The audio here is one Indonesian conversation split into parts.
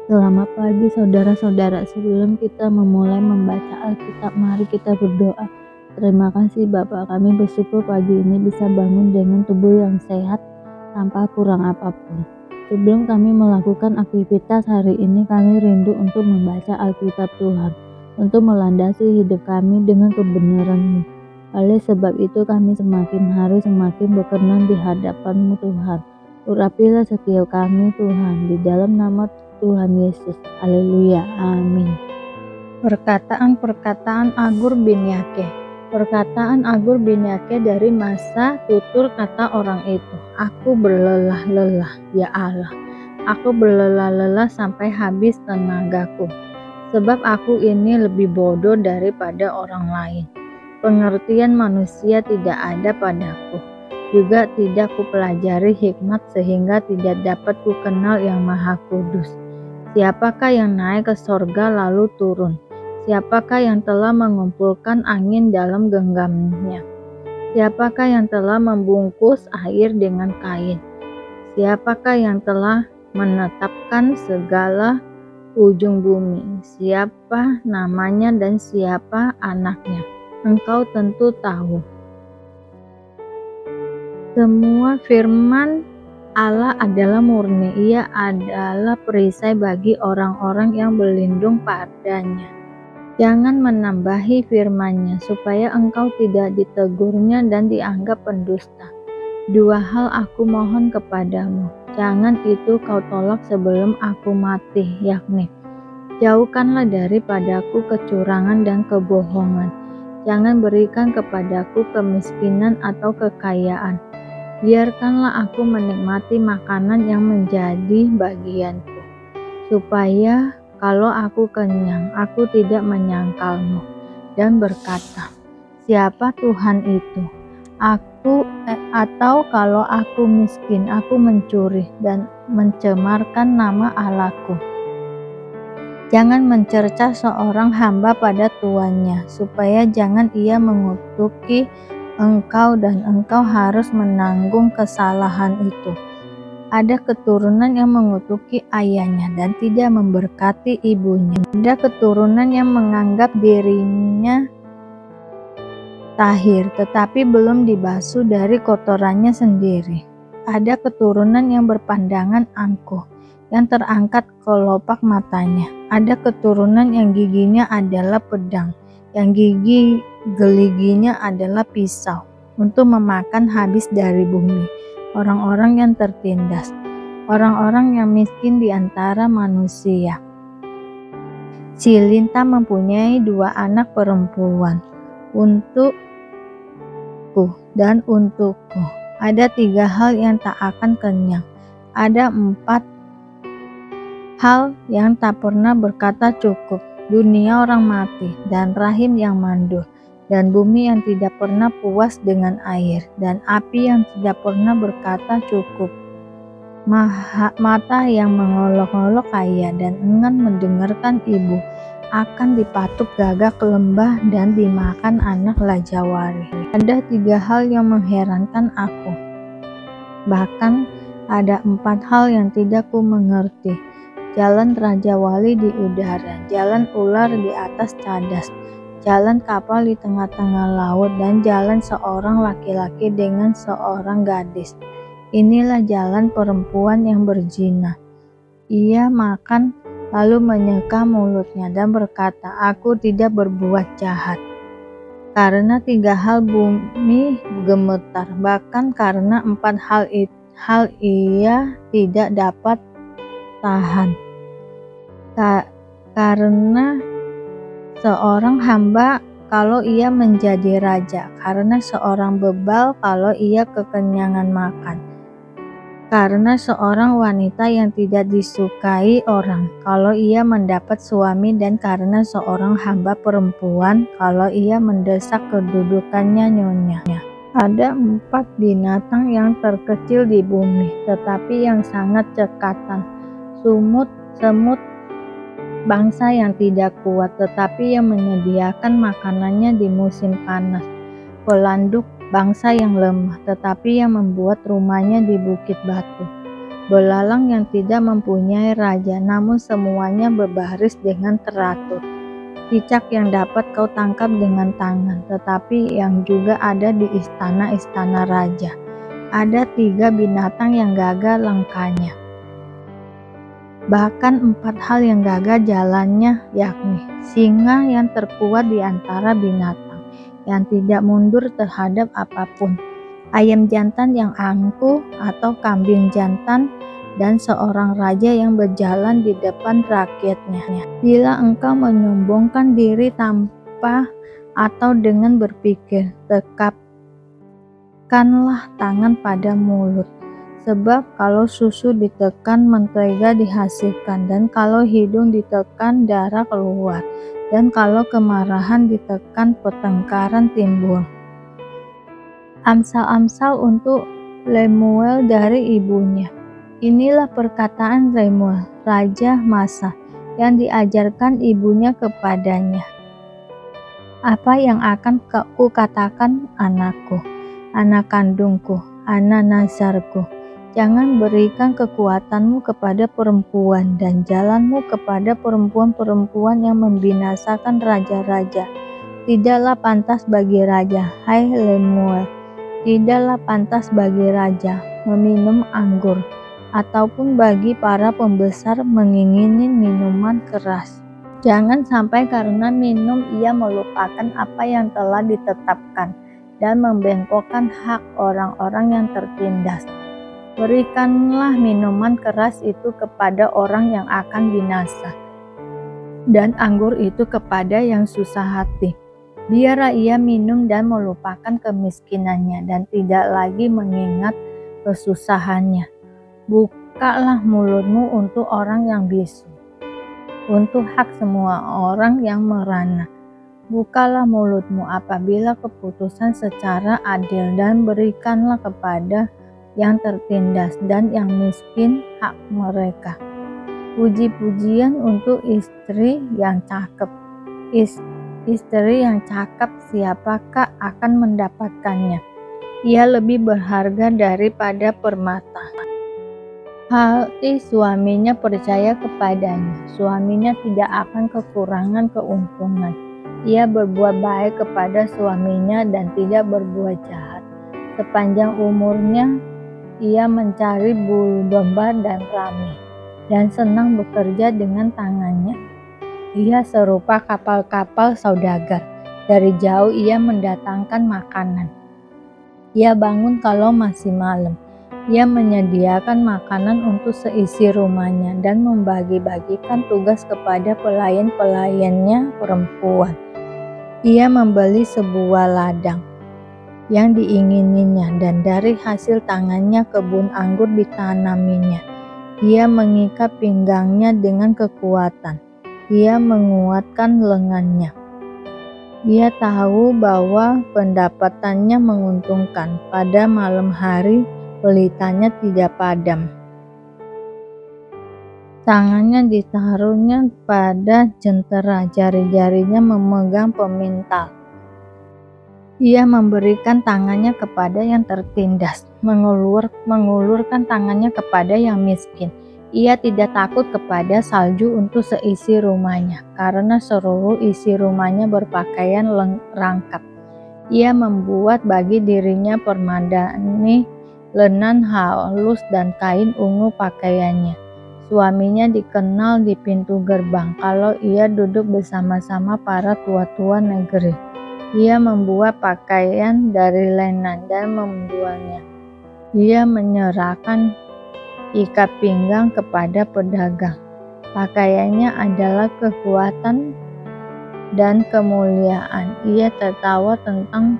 Selamat pagi saudara-saudara, sebelum kita memulai membaca Alkitab, mari kita berdoa. Terima kasih Bapak, kami bersyukur pagi ini bisa bangun dengan tubuh yang sehat tanpa kurang apapun. Sebelum kami melakukan aktivitas hari ini, kami rindu untuk membaca Alkitab Tuhan, untuk melandasi hidup kami dengan kebenaran-Mu. Oleh sebab itu kami semakin hari semakin berkenan di hadapan-Mu Tuhan. Urapilah setiap kami Tuhan, di dalam nama Tuhan Yesus. Haleluya. Amin. Perkataan-perkataan Agur bin Yake. Perkataan Agur bin Yake dari masa tutur kata orang itu. Aku berlelah-lelah, ya Allah. Aku berlelah-lelah sampai habis tenagaku. Sebab aku ini lebih bodoh daripada orang lain. Pengertian manusia tidak ada padaku. Juga tidak kupelajari hikmat sehingga tidak dapat kukenal yang Maha Kudus. Siapakah yang naik ke sorga lalu turun? Siapakah yang telah mengumpulkan angin dalam genggamnya? Siapakah yang telah membungkus air dengan kain? Siapakah yang telah menetapkan segala ujung bumi? Siapa namanya dan siapa anaknya? Engkau tentu tahu. Semua firman Allah adalah murni, ia adalah perisai bagi orang-orang yang berlindung padanya. Jangan menambahi firman-Nya, supaya engkau tidak ditegurnya dan dianggap pendusta. Dua hal aku mohon kepadamu, jangan itu kau tolak sebelum aku mati, yakni, jauhkanlah daripadaku kecurangan dan kebohongan. Jangan berikan kepadaku kemiskinan atau kekayaan. Biarkanlah aku menikmati makanan yang menjadi bagianku, supaya kalau aku kenyang, aku tidak menyangkalmu dan berkata, siapa Tuhan itu? Atau kalau aku miskin, aku mencuri dan mencemarkan nama Allahku. Jangan mencerca seorang hamba pada tuannya, supaya jangan ia mengutuki engkau dan engkau harus menanggung kesalahan itu. Ada keturunan yang mengutuki ayahnya dan tidak memberkati ibunya. Ada keturunan yang menganggap dirinya tahir tetapi belum dibasuh dari kotorannya sendiri. Ada keturunan yang berpandangan angkuh, yang terangkat kelopak matanya. Ada keturunan yang giginya adalah pedang, yang gigi geliginya adalah pisau, untuk memakan habis dari bumi orang-orang yang tertindas, orang-orang yang miskin di antara manusia. Si Linta mempunyai 2 anak perempuan, untukku dan untukku. Ada 3 hal yang tak akan kenyang, ada 4 hal yang tak pernah berkata cukup, dunia orang mati, dan rahim yang mandul, dan bumi yang tidak pernah puas dengan air, dan api yang tidak pernah berkata cukup. Mata yang mengolok-olok ayah dan enggan mendengarkan ibu akan dipatuk gagak lembah dan dimakan anak lajawari. Ada 3 hal yang mengherankan aku, bahkan ada 4 hal yang tidak ku mengerti. Jalan Raja Wali di udara, jalan ular di atas cadas, jalan kapal di tengah-tengah laut, dan jalan seorang laki-laki dengan seorang gadis. Inilah jalan perempuan yang berzina. Ia makan lalu menyeka mulutnya dan berkata, aku tidak berbuat jahat. Karena 3 hal bumi gemetar, bahkan karena 4 hal ia tidak dapat tahan. Karena seorang hamba kalau ia menjadi raja, karena seorang bebal kalau ia kekenyangan makan, karena seorang wanita yang tidak disukai orang kalau ia mendapat suami, dan karena seorang hamba perempuan kalau ia mendesak kedudukannya nyonya. Ada 4 binatang yang terkecil di bumi, tetapi yang sangat cekatan. Semut, bangsa yang tidak kuat, tetapi yang menyediakan makanannya di musim panas. Pelanduk, bangsa yang lemah, tetapi yang membuat rumahnya di bukit batu. belalang yang tidak mempunyai raja, namun semuanya berbaris dengan teratur. Cicak yang dapat kau tangkap dengan tangan, tetapi yang juga ada di istana-istana raja. Ada 3 binatang yang gagah langkahnya. Bahkan 4 hal yang gagah jalannya, yakni singa yang terkuat di antara binatang, yang tidak mundur terhadap apapun, ayam jantan yang angkuh atau kambing jantan, dan seorang raja yang berjalan di depan rakyatnya. Bila engkau menyombongkan diri tanpa atau dengan berpikir, tekapkanlah tangan pada mulut. Sebab kalau susu ditekan, mentega dihasilkan, dan kalau hidung ditekan, darah keluar, dan kalau kemarahan ditekan, pertengkaran timbul. Amsal-amsal untuk Lemuel dari ibunya. Inilah perkataan Lemuel, raja Masa, yang diajarkan ibunya kepadanya. Apa yang akan kukatakan anakku, anak kandungku, anak nazarku? Jangan berikan kekuatanmu kepada perempuan dan jalanmu kepada perempuan-perempuan yang membinasakan raja-raja. Tidaklah pantas bagi raja, hai Lemuel, tidaklah pantas bagi raja meminum anggur, ataupun bagi para pembesar mengingini minuman keras. Jangan sampai karena minum ia melupakan apa yang telah ditetapkan dan membengkokkan hak orang-orang yang tertindas. Berikanlah minuman keras itu kepada orang yang akan binasa, dan anggur itu kepada yang susah hati. Biarlah ia minum dan melupakan kemiskinannya, dan tidak lagi mengingat kesusahannya. Bukalah mulutmu untuk orang yang bisu, untuk hak semua orang yang merana. Bukalah mulutmu apabila keputusan secara adil, dan berikanlah kepada yang tertindas dan yang miskin hak mereka. Puji-pujian untuk istri yang cakep. Istri yang cakep, siapakah akan mendapatkannya? Ia lebih berharga daripada permata. Hati suaminya percaya kepadanya. Suaminya tidak akan kekurangan keuntungan. Ia berbuat baik kepada suaminya dan tidak berbuat jahat. Sepanjang umurnya ia mencari bulu domba dan rami, dan senang bekerja dengan tangannya. Ia serupa kapal-kapal saudagar. Dari jauh ia mendatangkan makanan. Ia bangun kalau masih malam. Ia menyediakan makanan untuk seisi rumahnya dan membagi-bagikan tugas kepada pelayan-pelayannya perempuan. Ia membeli sebuah ladang yang diingininya, dan dari hasil tangannya kebun anggur ditanaminya. Ia mengikat pinggangnya dengan kekuatan. Ia menguatkan lengannya. Ia tahu bahwa pendapatannya menguntungkan. Pada malam hari pelitanya tidak padam. Tangannya ditaruhnya pada jentera, jari-jarinya memegang pemintal. Ia memberikan tangannya kepada yang tertindas, mengulurkan tangannya kepada yang miskin. Ia tidak takut kepada salju untuk seisi rumahnya, karena seluruh isi rumahnya berpakaian rangkap. Ia membuat bagi dirinya permadani lenan halus dan kain ungu pakaiannya. Suaminya dikenal di pintu gerbang kalau ia duduk bersama-sama para tua-tua negeri. Ia membuat pakaian dari lenan dan menjualnya. Ia menyerahkan ikat pinggang kepada pedagang. Pakaiannya adalah kekuatan dan kemuliaan. Ia tertawa tentang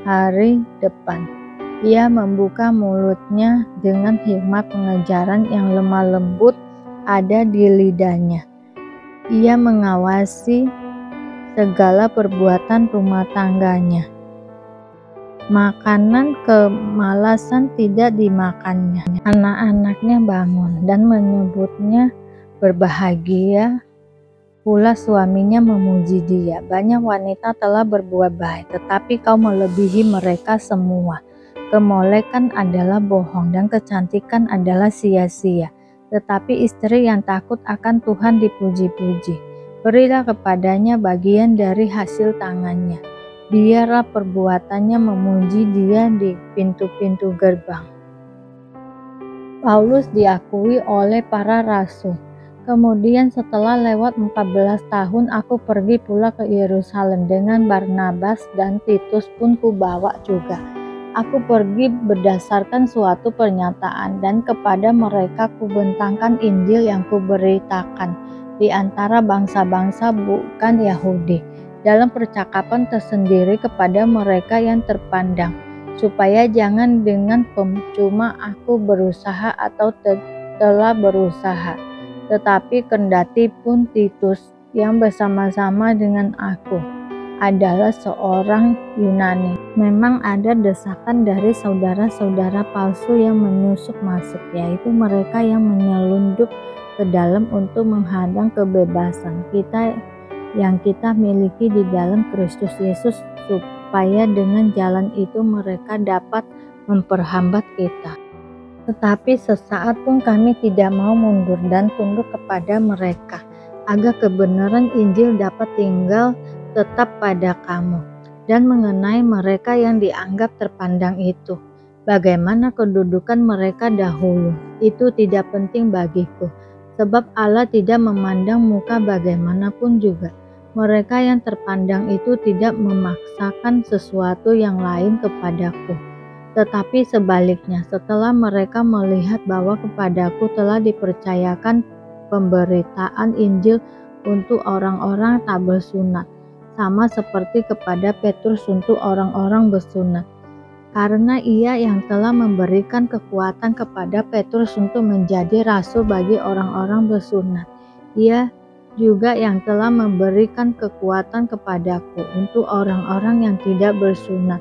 hari depan. Ia membuka mulutnya dengan hikmat, pengejaran yang lemah lembut ada di lidahnya. Ia mengawasi segala perbuatan rumah tangganya. Makanan kemalasan tidak dimakannya. Anak-anaknya bangun dan menyebutnya berbahagia. Pula suaminya memuji dia. Banyak wanita telah berbuat baik, tetapi kau melebihi mereka semua. kemolekan adalah bohong dan kecantikan adalah sia-sia. Tetapi istri yang takut akan Tuhan dipuji-puji. Berilah kepadanya bagian dari hasil tangannya. Biarlah perbuatannya memuji dia di pintu-pintu gerbang. Paulus diakui oleh para rasul. Kemudian setelah lewat 14 tahun aku pergi pula ke Yerusalem dengan Barnabas dan Titus pun kubawa juga. Aku pergi berdasarkan suatu pernyataan dan kepada mereka kubentangkan Injil yang kuberitakan di antara bangsa-bangsa bukan Yahudi, dalam percakapan tersendiri kepada mereka yang terpandang, supaya jangan dengan percuma aku berusaha atau telah berusaha, tetapi kendati pun Titus yang bersama-sama dengan aku adalah seorang Yunani. Memang ada desakan dari saudara-saudara palsu yang menyusup masuk, yaitu mereka yang menyelundup ke dalam untuk menghadang kebebasan kita yang kita miliki di dalam Kristus Yesus, supaya dengan jalan itu mereka dapat memperhambat kita. Tetapi sesaat pun kami tidak mau mundur dan tunduk kepada mereka, agar kebenaran Injil dapat tinggal tetap pada kamu. Dan mengenai mereka yang dianggap terpandang itu, bagaimana kedudukan mereka dahulu, itu tidak penting bagiku, sebab Allah tidak memandang muka bagaimanapun juga. Mereka yang terpandang itu tidak memaksakan sesuatu yang lain kepadaku, tetapi sebaliknya, setelah mereka melihat bahwa kepadaku telah dipercayakan pemberitaan Injil untuk orang-orang tak bersunat, sama seperti kepada Petrus untuk orang-orang bersunat. Karena ia yang telah memberikan kekuatan kepada Petrus untuk menjadi rasul bagi orang-orang bersunat, ia juga yang telah memberikan kekuatan kepadaku untuk orang-orang yang tidak bersunat.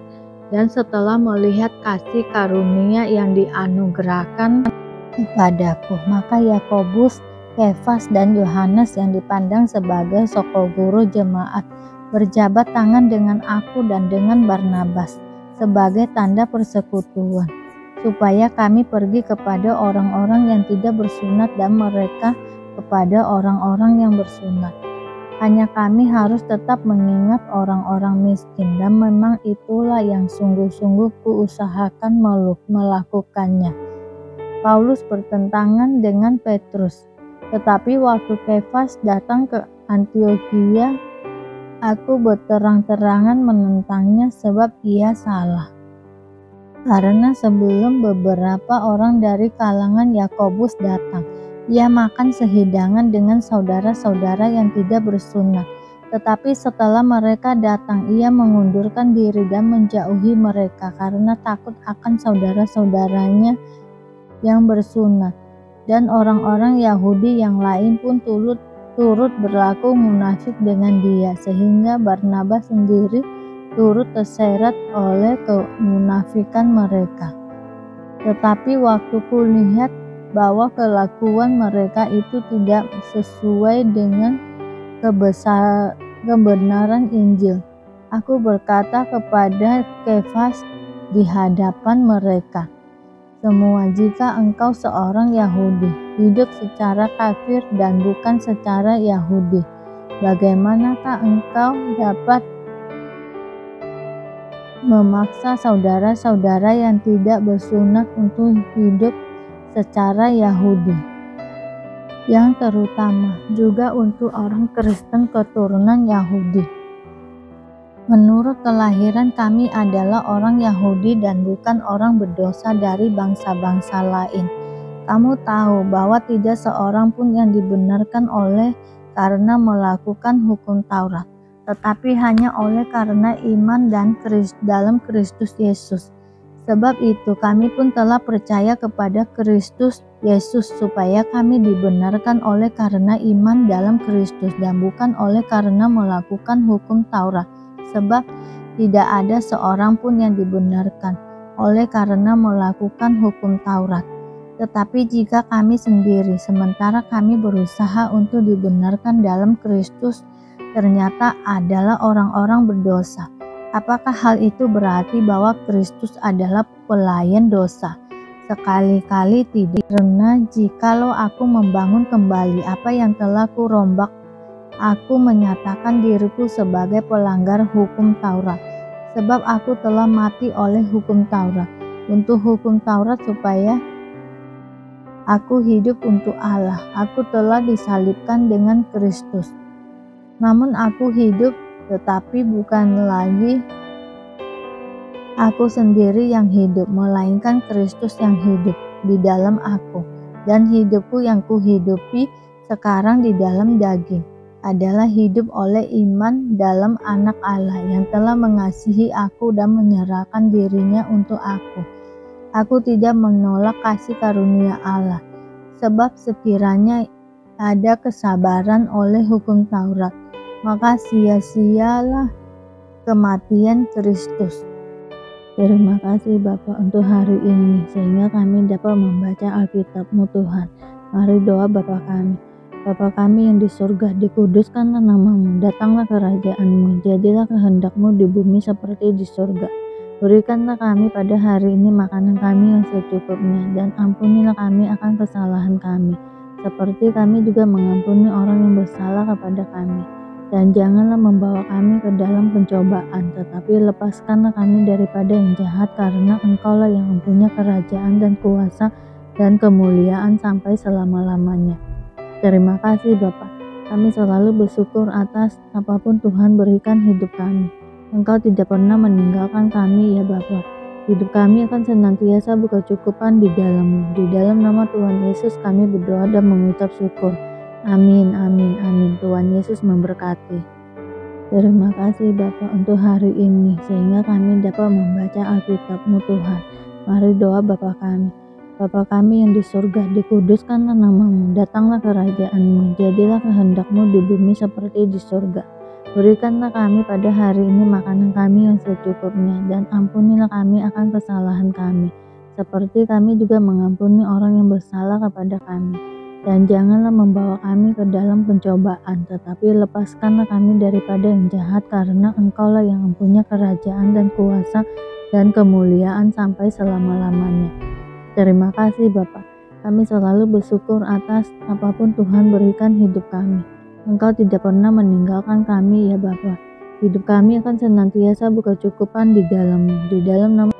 Dan setelah melihat kasih karunia yang dianugerahkan kepadaku, maka Yakobus, Kefas, dan Yohanes yang dipandang sebagai soko guru jemaat berjabat tangan dengan aku dan dengan Barnabas sebagai tanda persekutuan, supaya kami pergi kepada orang-orang yang tidak bersunat dan mereka kepada orang-orang yang bersunat. Hanya kami harus tetap mengingat orang-orang miskin, dan memang itulah yang sungguh-sungguh kuusahakan melakukannya. Paulus bertentangan dengan Petrus, tetapi waktu Kefas datang ke Antiokhia, aku berterang-terangan menentangnya sebab ia salah. Karena sebelum beberapa orang dari kalangan Yakobus datang, ia makan sehidangan dengan saudara-saudara yang tidak bersunat. Tetapi setelah mereka datang, ia mengundurkan diri dan menjauhi mereka karena takut akan saudara-saudaranya yang bersunat. Dan orang-orang Yahudi yang lain pun turut berlaku munafik dengan dia, sehingga Barnabas sendiri turut terseret oleh kemunafikan mereka. Tetapi waktu kulihat bahwa kelakuan mereka itu tidak sesuai dengan kebenaran Injil, aku berkata kepada Kefas di hadapan mereka, semua, jika engkau seorang Yahudi, hidup secara kafir dan bukan secara Yahudi, bagaimanakah engkau dapat memaksa saudara-saudara yang tidak bersunat untuk hidup secara Yahudi? Yang terutama juga untuk orang Kristen keturunan Yahudi. Menurut kelahiran kami adalah orang Yahudi dan bukan orang berdosa dari bangsa-bangsa lain. Kamu tahu bahwa tidak seorang pun yang dibenarkan oleh karena melakukan hukum Taurat, tetapi hanya oleh karena iman dan dalam Kristus Yesus. Sebab itu kami pun telah percaya kepada Kristus Yesus supaya kami dibenarkan oleh karena iman dalam Kristus dan bukan oleh karena melakukan hukum Taurat. Sebab tidak ada seorang pun yang dibenarkan oleh karena melakukan hukum Taurat. Tetapi jika kami sendiri, sementara kami berusaha untuk dibenarkan dalam Kristus, ternyata adalah orang-orang berdosa, Apakah hal itu berarti bahwa Kristus adalah pelayan dosa? Sekali-kali tidak, karena jikalau aku membangun kembali apa yang telah kurombak, aku menyatakan diriku sebagai pelanggar hukum Taurat. Sebab aku telah mati oleh hukum Taurat, untuk hukum Taurat supaya aku hidup untuk Allah. Aku telah disalibkan dengan Kristus. Namun aku hidup, tetapi bukan lagi aku sendiri yang hidup, melainkan Kristus yang hidup di dalam aku. Dan hidupku yang kuhidupi sekarang di dalam daging adalah hidup oleh iman dalam Anak Allah yang telah mengasihi aku dan menyerahkan dirinya untuk aku. Aku tidak menolak kasih karunia Allah, sebab sekiranya ada kesabaran oleh hukum Taurat, maka sia-sialah kematian Kristus. Terima kasih Bapa untuk hari ini, sehingga kami dapat membaca Alkitab-Mu Tuhan. Mari doa Bapa kami. Bapa kami yang di surga, dikuduskanlah nama-Mu, datanglah kerajaan-Mu, jadilah kehendak-Mu di bumi seperti di surga. Berikanlah kami pada hari ini makanan kami yang secukupnya, dan ampunilah kami akan kesalahan kami, seperti kami juga mengampuni orang yang bersalah kepada kami. Dan janganlah membawa kami ke dalam pencobaan, tetapi lepaskanlah kami daripada yang jahat, karena Engkaulah yang mempunyai kerajaan dan kuasa dan kemuliaan sampai selama-lamanya. Terima kasih Bapa. Kami selalu bersyukur atas apapun Tuhan berikan hidup kami. Engkau tidak pernah meninggalkan kami ya Bapa. Hidup kami akan senantiasa berkecukupan di dalam-Mu. Di dalam nama Tuhan Yesus kami berdoa dan mengucap syukur. Amin, amin, amin. Tuhan Yesus memberkati. Terima kasih Bapa untuk hari ini, sehingga kami dapat membaca Alkitab-Mu Tuhan. Mari doa Bapa kami. Bapa kami yang di surga, dikuduskanlah nama-Mu, datanglah kerajaan-Mu, jadilah kehendak-Mu di bumi seperti di surga. Berikanlah kami pada hari ini makanan kami yang secukupnya, dan ampunilah kami akan kesalahan kami, seperti kami juga mengampuni orang yang bersalah kepada kami. Dan janganlah membawa kami ke dalam pencobaan, tetapi lepaskanlah kami daripada yang jahat, karena Engkaulah yang mempunyai kerajaan dan kuasa dan kemuliaan sampai selama-lamanya. Terima kasih Bapa. Kami selalu bersyukur atas apapun Tuhan berikan hidup kami. Engkau tidak pernah meninggalkan kami ya Bapa. Hidup kami akan senantiasa berkecukupan di dalam-Mu. Di dalam nama